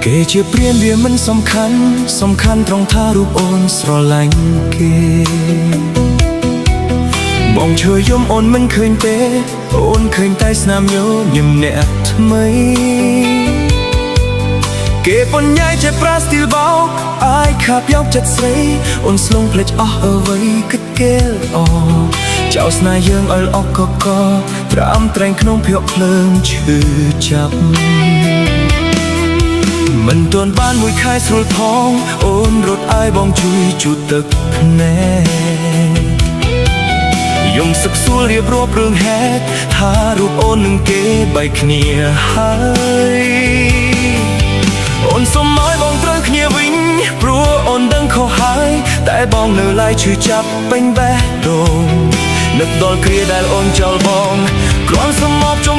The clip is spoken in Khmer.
គេជាព្រានវាមិនសំខាន់ត្រង់ថារូបអូនស្រឡាញ់គេបងឈើយំអូនមិនឃើញទេអូនឃើញតែស្នាមញញឹមអ្នកថ្មីគេបញ្ញាយជាប្រាស្ទីលបោកអាយខាប់យកចិត្តស្រីអូនស្លងភ្លេចអស់អ្វីគិតគេល្អចៅស្នេហ៍យើងឲ្យល្អកកត្រាំត្រែងក្នុងភក់ភ្លើងឈឺចាប់មិនទាន់បានមួយខែស្រួលផងអូនរត់អាយបងជួយជូតទឹកភ្នែកយំសឹកសួលរៀបរាប់រឿងហេតុថារូបអូននឹងគេបែកគ្នាហើយអូនសុំឲ្យបងត្រូវគ្នាវិញព្រោះអូនដឹងខុសហើយតែបងនៅឡើយឈឺចាប់ពេញបេះដូងនឹកដល់គ្រាដែលអូនចោលបងគ្រាន់សមមកជុំ